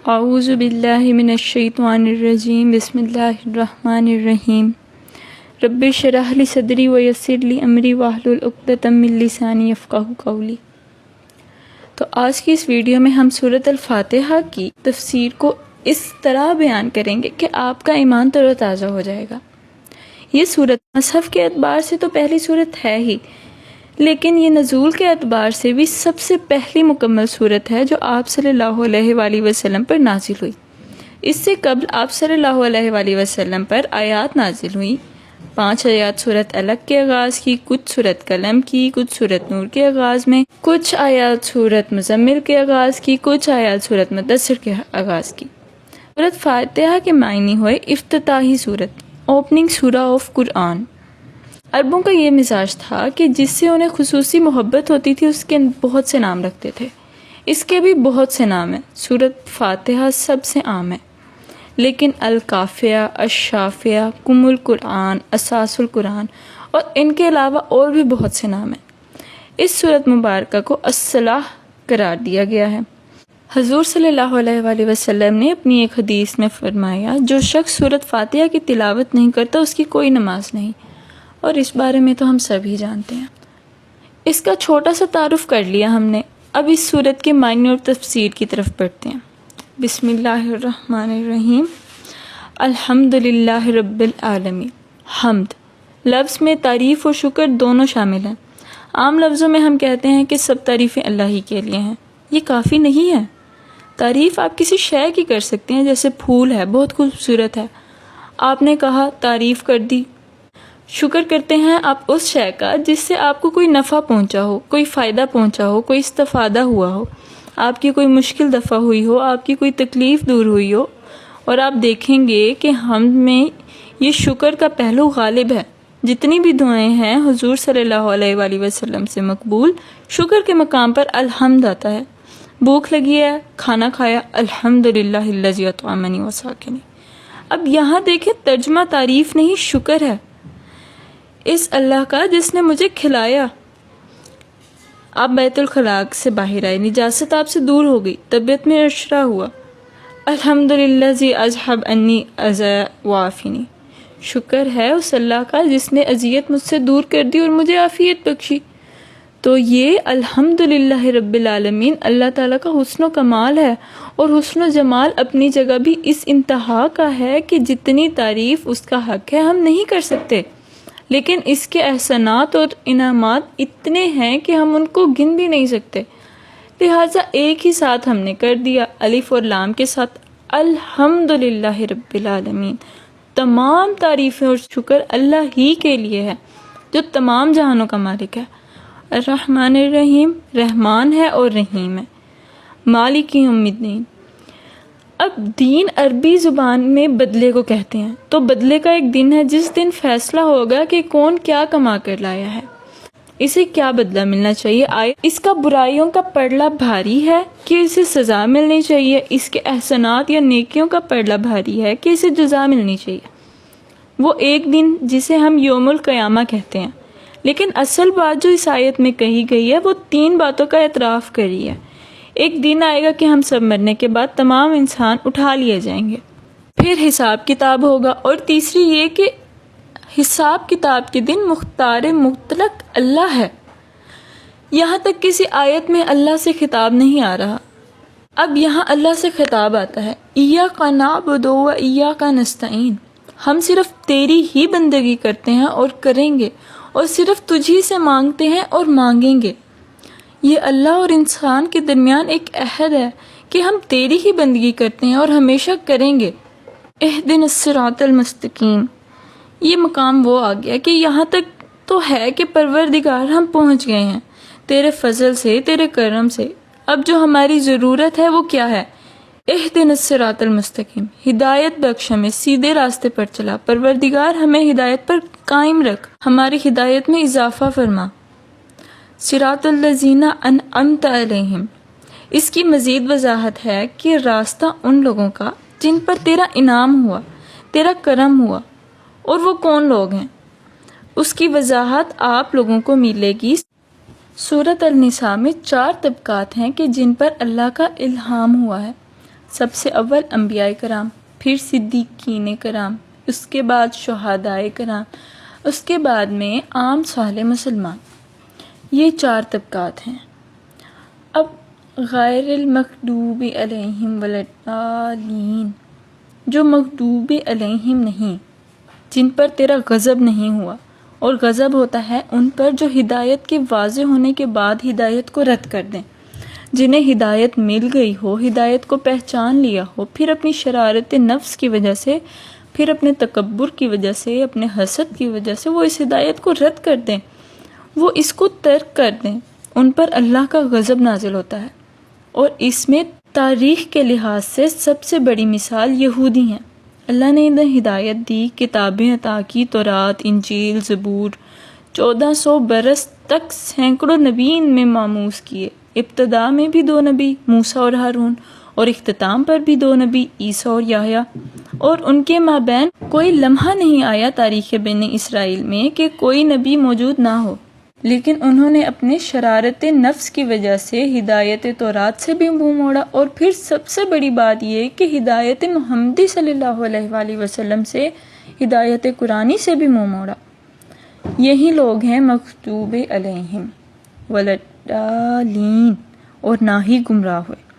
اعوذ باللہ من الشیطان الرجیم بسم اللہ الرحمن الرحیم رب اشرح لی صدری ویسر لی امری واحلل عقدۃ من لسانی یفقہوا قولی۔ تو آج کی اس ویڈیو میں ہم سورۃ الفاتحہ کی تفسیر کو اس طرح بیان کریں گے کہ آپ کا ایمان تر و تازہ ہو جائے گا۔ یہ سورت مصحف کے اعتبار سے تو پہلی سورت ہے ہی، لیکن یہ نزول کے اعتبار سے بھی سب سے پہلی مکمل سورت ہے جو آپ صلی اللہ علیہ وآلہ وسلم پر نازل ہوئی۔ اس سے قبل آپ صلی اللہ علیہ وآلہ وسلم پر آیات نازل ہوئی۔ 5 آیات سورت الگ کے آغاز کی، کچھ سورت قلم کی، کچھ سورت نور کے آغاز میں، کچھ آیات سورت مزمل کے آغاز کی، کچھ آیات سورت مدثر کے آغاز کی۔ سورت فاتحہ کے معنی ہوئے افتتاحی سورت، اوپننگ سورہ آف قرآن۔ عربوں کا یہ مزاج تھا کہ جس سے انہیں خصوصی محبت ہوتی تھی اس کے بہت سے نام رکھتے تھے۔ اس کے بھی بہت سے نام ہیں، سورت فاتحہ سب سے عام ہے، لیکن الکافیہ، الشافیہ، ام القرآن، اساس القرآن اور ان کے علاوہ اور بھی بہت سے نام ہیں۔ اس سورت مبارکہ کو الصلاح قرار دیا گیا ہے۔ حضور صلی اللہ علیہ وآلہ وسلم نے اپنی ایک حدیث میں فرمایا، جو شخص سورت فاتحہ کی تلاوت نہیں کرتا اس کی کوئی نماز نہیں، اور اس بارے میں تو ہم سبھی جانتے ہیں۔ اس کا چھوٹا سا تعارف کر لیا ہم نے، اب اس سورت کے معنی اور تفسیر کی طرف بڑھتے ہیں۔ بسم اللہ الرحمن الرحیم۔ الحمد للہ رب العالمین۔ حمد لفظ میں تعریف اور شکر دونوں شامل ہیں۔ عام لفظوں میں ہم کہتے ہیں کہ سب تعریفیں اللہ ہی کے لیے ہیں، یہ کافی نہیں ہے۔ تعریف آپ کسی شے کی کر سکتے ہیں، جیسے پھول ہے، بہت خوبصورت ہے، آپ نے کہا، تعریف کر دی۔ شکر کرتے ہیں آپ اس شے کا جس سے آپ کو کوئی نفع پہنچا ہو، کوئی فائدہ پہنچا ہو، کوئی استفادہ ہوا ہو، آپ کی کوئی مشکل دفع ہوئی ہو، آپ کی کوئی تکلیف دور ہوئی ہو۔ اور آپ دیکھیں گے کہ ہم میں یہ شکر کا پہلو غالب ہے۔ جتنی بھی دعائیں ہیں حضور صلی اللہ علیہ وآلہ وسلم سے مقبول، شکر کے مقام پر الحمد آتا ہے۔ بھوک لگی ہے، کھانا کھایا، الحمدللہ الذی اطعمنی وسقانی۔ اب یہاں دیکھیں، ترجمہ تعریف نہیں، شکر ہے اس اللہ کا جس نے مجھے کھلایا۔ آپ بیت الخلاء سے باہر آئے، نجاست آپ سے دور ہو گئی، طبیعت میں اشرا ہوا، الحمدللہ ذی اذھب عنی اذی وعافنی۔ شکر ہے اس اللہ کا جس نے اذیت مجھ سے دور کر دی اور مجھے عافیت بخشی۔ تو یہ الحمدللہ رب العالمین اللہ تعالیٰ کا حسن و کمال ہے، اور حسن و جمال اپنی جگہ بھی اس انتہا کا ہے کہ جتنی تعریف اس کا حق ہے ہم نہیں کر سکتے، لیکن اس کے احسانات اور انعامات اتنے ہیں کہ ہم ان کو گن بھی نہیں سکتے۔ لہٰذا ایک ہی ساتھ ہم نے کر دیا، الف اور لام کے ساتھ، الحمدللہ رب العالمین۔ تمام تعریفیں اور شکر اللہ ہی کے لیے ہے جو تمام جہانوں کا مالک ہے۔ الرحمن الرحیم، رحمان ہے اور رحیم ہے۔ مالک یوم الدین۔ اب دین عربی زبان میں بدلے کو کہتے ہیں، تو بدلے کا ایک دن ہے جس دن فیصلہ ہوگا کہ کون کیا کما کر لایا ہے، اسے کیا بدلہ ملنا چاہیے، آئے اس کا برائیوں کا پڑلا بھاری ہے کہ اسے سزا ملنی چاہیے، اس کے احسانات یا نیکیوں کا پڑلا بھاری ہے کہ اسے جزا ملنی چاہیے۔ وہ ایک دن جسے ہم یوم القیامہ کہتے ہیں، لیکن اصل بات جو اس آیت میں کہی گئی ہے وہ 3 باتوں کا اعتراف کری ہے۔ ایک دن آئے گا کہ ہم سب مرنے کے بعد تمام انسان اٹھا لیے جائیں گے، پھر حساب کتاب ہوگا، اور تیسری یہ کہ حساب کتاب کے دن مختار مطلق اللہ ہے۔ یہاں تک کسی آیت میں اللہ سے خطاب نہیں آ رہا، اب یہاں اللہ سے خطاب آتا ہے، ایاک نعبد و ایاک نستعین۔ ہم صرف تیری ہی بندگی کرتے ہیں اور کریں گے، اور صرف تجھی سے مانگتے ہیں اور مانگیں گے۔ یہ اللہ اور انسان کے درمیان ایک عہد ہے کہ ہم تیری ہی بندگی کرتے ہیں اور ہمیشہ کریں گے۔ اہدنا الصراط المستقیم۔ یہ مقام وہ آ گیا کہ یہاں تک تو ہے کہ پروردگار ہم پہنچ گئے ہیں تیرے فضل سے، تیرے کرم سے۔ اب جو ہماری ضرورت ہے وہ کیا ہے؟ اہدنا الصراط المستقیم، ہدایت بخش، ہمیں سیدھے راستے پر چلا۔ پروردگار ہمیں ہدایت پر قائم رکھ، ہماری ہدایت میں اضافہ فرما۔ صراط الذین انعمت علیہم، اس کی مزید وضاحت ہے کہ راستہ ان لوگوں کا جن پر تیرا انعام ہوا، تیرا کرم ہوا، اور وہ کون لوگ ہیں، اس کی وضاحت آپ لوگوں کو ملے گی۔ سورۃ النساء میں 4 طبقات ہیں کہ جن پر اللہ کا الہام ہوا ہے۔ سب سے اول انبیاء کرام، پھر صدیقین کرام، اس کے بعد شہدائے کرام، اس کے بعد میں عام صالح مسلمان۔ یہ 4 طبقات ہیں۔ اب غیر المغضوب علیہم ولا الضالین، جو مغضوب علیہم نہیں، جن پر تیرا غضب نہیں ہوا، اور غضب ہوتا ہے ان پر جو ہدایت کے واضح ہونے کے بعد ہدایت کو رد کر دیں، جنہیں ہدایت مل گئی ہو، ہدایت کو پہچان لیا ہو، پھر اپنی شرارت نفس کی وجہ سے، پھر اپنے تکبر کی وجہ سے، اپنے حسد کی وجہ سے وہ اس ہدایت کو رد کر دیں، وہ اس کو ترک کر دیں، ان پر اللہ کا غضب نازل ہوتا ہے۔ اور اس میں تاریخ کے لحاظ سے سب سے بڑی مثال یہودی ہیں۔ اللہ نے انہیں ہدایت دی، کتابیں عطا کی، تورات، انجیل، زبور، 1400 برس تک سینکڑوں نبی ان میں ماموس کیے۔ ابتدا میں بھی 2 نبی، موسیٰ اور ہارون، اور اختتام پر بھی 2 نبی، عیسیٰ اور یحییٰ، اور ان کے مابین کوئی لمحہ نہیں آیا تاریخ بنی اسرائیل میں کہ کوئی نبی موجود نہ ہو، لیکن انہوں نے اپنے شرارت نفس کی وجہ سے ہدایت تورات سے بھی منہ موڑا، اور پھر سب سے بڑی بات یہ کہ ہدایت محمدی صلی اللہ علیہ وآلہ وسلم سے، ہدایت قرآنی سے بھی منہ موڑا۔ یہی لوگ ہیں مغضوب علیہم ولا الضالین، اور نہ ہی گمراہ ہوئے۔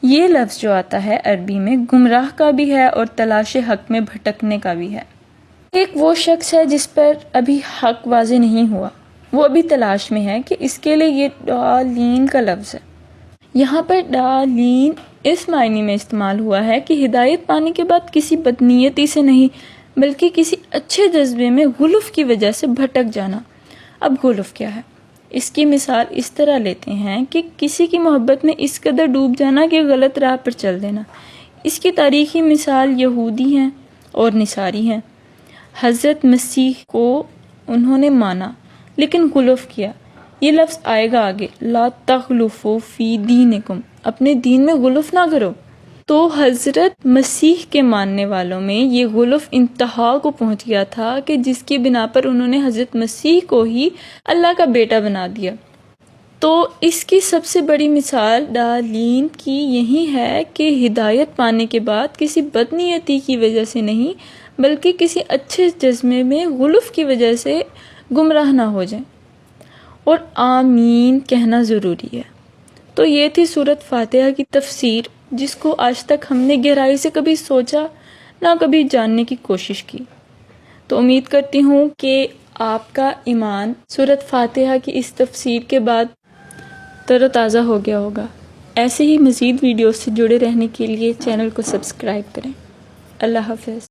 یہ لفظ جو آتا ہے عربی میں گمراہ کا بھی ہے اور تلاش حق میں بھٹکنے کا بھی ہے۔ ایک وہ شخص ہے جس پر ابھی حق واضح نہیں ہوا، وہ ابھی تلاش میں ہے، کہ اس کے لیے یہ ڈالین کا لفظ ہے۔ یہاں پر ڈالین اس معنی میں استعمال ہوا ہے کہ ہدایت پانے کے بعد کسی بدنیتی سے نہیں، بلکہ کسی اچھے جذبے میں غلف کی وجہ سے بھٹک جانا۔ اب غلف کیا ہے؟ اس کی مثال اس طرح لیتے ہیں کہ کسی کی محبت میں اس قدر ڈوب جانا کہ غلط راہ پر چل دینا۔ اس کی تاریخی مثال یہودی ہیں اور نصاری ہیں۔ حضرت مسیح کو انہوں نے مانا لیکن غلف کیا۔ یہ لفظ آئے گا آگے، لا تغلفوا فی دینکم، اپنے دین میں غلف نہ کرو۔ تو حضرت مسیح کے ماننے والوں میں یہ غلف انتہا کو پہنچ گیا تھا کہ جس کی بنا پر انہوں نے حضرت مسیح کو ہی اللہ کا بیٹا بنا دیا۔ تو اس کی سب سے بڑی مثال ڈالین کی یہی ہے کہ ہدایت پانے کے بعد کسی بدنیتی کی وجہ سے نہیں، بلکہ کسی اچھے جذبے میں غلف کی وجہ سے گمراہ نہ ہو جائیں، اور آمین کہنا ضروری ہے۔ تو یہ تھی سورۃ فاتحہ کی تفسیر، جس کو آج تک ہم نے گہرائی سے کبھی سوچا نہ کبھی جاننے کی کوشش کی۔ تو امید کرتی ہوں کہ آپ کا ایمان سورۃ فاتحہ کی اس تفسیر کے بعد تر و تازہ ہو گیا ہوگا۔ ایسے ہی مزید ویڈیوز سے جڑے رہنے کے لیے چینل کو سبسکرائب کریں۔ اللہ حافظ۔